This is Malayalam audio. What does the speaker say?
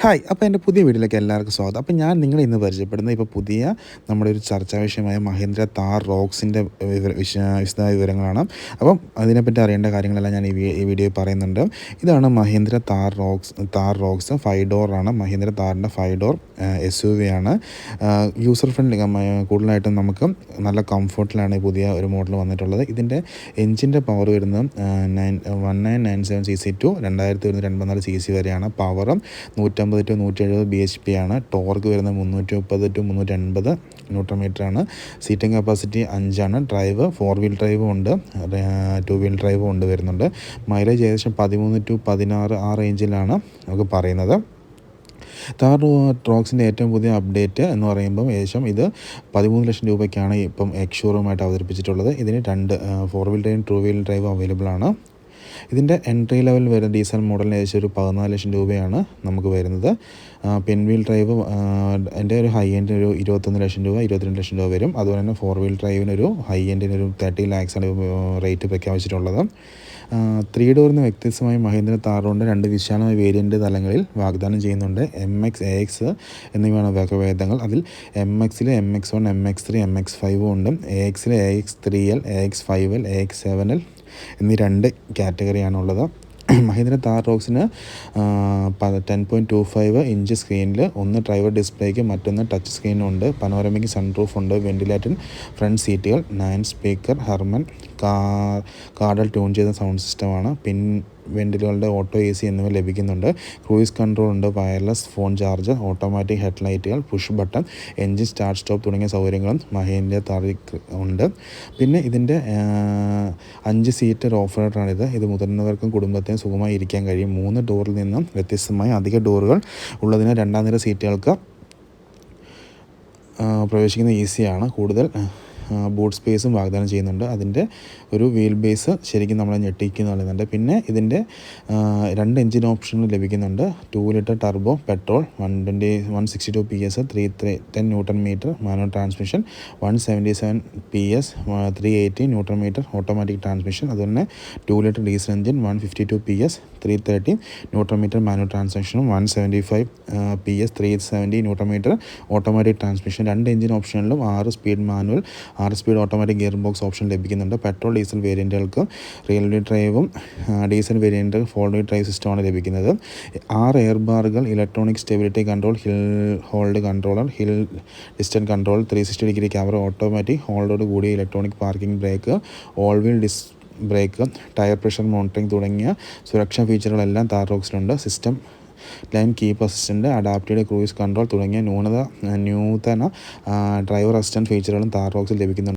ഹായ്. അപ്പോൾ എൻ്റെ പുതിയ വീഡിയോയിലേക്ക് എല്ലാവർക്കും സ്വാഗതം. അപ്പോൾ ഞാൻ നിങ്ങളെ ഇന്ന് പരിചയപ്പെടുന്നത് ഇപ്പോൾ പുതിയ നമ്മുടെ ഒരു ചർച്ചാ വിഷയമായ മഹീന്ദ്ര താർ റോക്സിൻ്റെ വിശദമായ വിവരങ്ങളാണ്. അപ്പം അതിനെപ്പറ്റി അറിയേണ്ട കാര്യങ്ങളെല്ലാം ഞാൻ ഈ വീഡിയോയിൽ പറയുന്നുണ്ട്. ഇതാണ് മഹീന്ദ്ര താർ റോക്സ് 5 ഡോറാണ്. മഹീന്ദ്ര താറിൻ്റെ 5 ഡോർ SUV ആണ്. യൂസർ ഫ്രണ്ട്ലി, കൂടുതലായിട്ടും നമുക്ക് നല്ല കംഫർട്ടിലാണ് ഈ പുതിയ ഒരു മോഡൽ വന്നിട്ടുള്ളത്. ഇതിൻ്റെ എഞ്ചിൻ്റെ പവർ വരുന്നത് 1997 CC ടു 2184 CC വരെയാണ്. പവറും 150 to 170 bhp ആണ്. ടോർക്ക് വരുന്നത് 330 to 380 ന്യൂട്ടൺ മീറ്ററാണ്. സീറ്റിംഗ് കപ്പാസിറ്റി 5 ആണ്. ഡ്രൈവ് 4 വീൽ ഡ്രൈവും ഉണ്ട്, 2 വീൽ ഡ്രൈവും ഉണ്ട് വരുന്നുണ്ട്. മൈലേജ് ഏകദേശം 13 to 16 ആ റേഞ്ചിലാണ് നമുക്ക് പറയുന്നത്. താർ റോക്സിൻ്റെ ഏറ്റവും പുതിയ അപ്ഡേറ്റ് എന്ന് പറയുമ്പം ഏകദേശം ഇത് 13 ലക്ഷം രൂപയ്ക്കാണ് ഇപ്പം എക്സ്ഷോറൂമായിട്ട് അവതരിപ്പിച്ചിട്ടുള്ളത്. ഇതിന് 2 4 വീൽ ഡ്രൈവും 2 വീൽ ഡ്രൈവും അവൈലബിൾ ആണ്. ഇതിൻ്റെ എൻട്രി ലെവൽ വരുന്ന ഡീസൽ മോഡലിന് ഏകദേശം ഒരു 14 ലക്ഷം രൂപയാണ് നമുക്ക് വരുന്നത്. പെൻ വീൽ ഡ്രൈവ് എൻ്റെ ഒരു ഹൈ എൻഡിന് ഒരു 21 ലക്ഷം രൂപ 22 ലക്ഷം രൂപ വരും. അതുപോലെ തന്നെ 4 വീൽ ഡ്രൈവിനൊരു ഹൈ എൻഡിന് ഒരു 30 lakhs റേറ്റ് പ്രഖ്യാപിച്ചിട്ടുള്ളത്. 3 ഡോറിന് വ്യത്യസ്തമായി മഹീന്ദ്ര താറിൻ്റെ 2 വിശാലമായ വേരിയൻ്റ് തലങ്ങളിൽ വാഗ്ദാനം ചെയ്യുന്നുണ്ട്. MX, AX എന്നിവയാണ് വകഭേദങ്ങൾ. അതിൽ MXൽ MX1, MX3, MX5 ഉണ്ട്. AXൽ AX3L, AX5L, AX7L എന്നീ 2 കാറ്റഗറിയാണുള്ളത്. മഹീന്ദ്ര താർ റോക്സിന് 10.25 ഇഞ്ച് സ്ക്രീനിൽ ഒന്ന് ഡ്രൈവർ ഡിസ്പ്ലേക്ക്, മറ്റൊന്ന് ടച്ച് സ്ക്രീനുണ്ട്. പനോരമിക് സൺറൂഫ് ഉണ്ട്. വെന്റിലേറ്റഡ് ഫ്രണ്ട് സീറ്റുകൾ, 9 സ്പീക്കർ ഹെർമൻ കാർഡൽ ട്യൂൺ ചെയ്ത സൗണ്ട് സിസ്റ്റമാണ്. വെന്റിലുകളുടെ ഓട്ടോ AC എന്നിവ ലഭിക്കുന്നുണ്ട്. ക്രൂയിസ് കൺട്രോൾ ഉണ്ട്. വയർലെസ് ഫോൺ ചാർജർ, ഓട്ടോമാറ്റിക് ഹെഡ്ലൈറ്റുകൾ, push button, engine start stop തുടങ്ങിയ സൗകര്യങ്ങളും മഹീന്ദ്ര താറിൽ ഉണ്ട്. പിന്നെ ഇതിൻ്റെ 5 സീറ്റർ ഓഫ് റൈഡറാണിത്. ഇത് മുതിർന്നവർക്കും കുടുംബത്തിനും സുഖമായി ഇരിക്കാൻ കഴിയും. 3 ഡോറിൽ നിന്നും വ്യത്യസ്തമായി അധിക ഡോറുകൾ ഉള്ളതിനാൽ 2ാം നിര സീറ്റുകൾക്ക് പ്രവേശിക്കുന്നത് ഈസിയാണ്. കൂടുതൽ ബൂട്ട് സ്പേസും വാഗ്ദാനം ചെയ്യുന്നുണ്ട്. അതിൻ്റെ ഒരു വീൽ ബേസ് ശരിക്കും നമ്മളെ ഞെട്ടിക്കുന്ന പറയുന്നുണ്ട്. പിന്നെ ഇതിൻ്റെ 2 എഞ്ചിൻ ഓപ്ഷനുകൾ ലഭിക്കുന്നുണ്ട്. 2 litre turbo petrol, 162 PS, 310 newton metre manual transmission, 177 PS, 380 newton metre automatic transmission. അതുപോലെ 2 litre diesel engine, 152 PS, 330 newton metre manual ട്രാൻസ്മിഷനും, 175 PS, 370 newton metre automatic transmission. 2 engine ഓപ്ഷനിലും 6 speed manual, 6 speed automatic gear box option ലഭിക്കുന്നുണ്ട്. പെട്രോൾ ഡീസൽ വേരിയൻറ്റുകൾക്ക് റിയൽ വീൽ ഡ്രൈവും diesel variant four wheel drive സിസ്റ്റമാണ് ലഭിക്കുന്നത്. 6 എയർ ബാറുകൾ, electronic stability control, hill hold controller, hill descent control, 360 degree camera, automatic ഹോൾഡോട് കൂടിയ electronic parking brake, all wheel disc brake, tyre pressure monitoring തുടങ്ങിയ സുരക്ഷാ ഫീച്ചറുകളെല്ലാം താർ റോക്സിലുണ്ട്. System lane keep assistant, adapted cruise control തുടങ്ങിയ നൂതന ഡ്രൈവർ അസിസ്റ്റൻറ്റ് ഫീച്ചറുകളും താർ റോക്സിൽ ലഭിക്കുന്നുണ്ട്.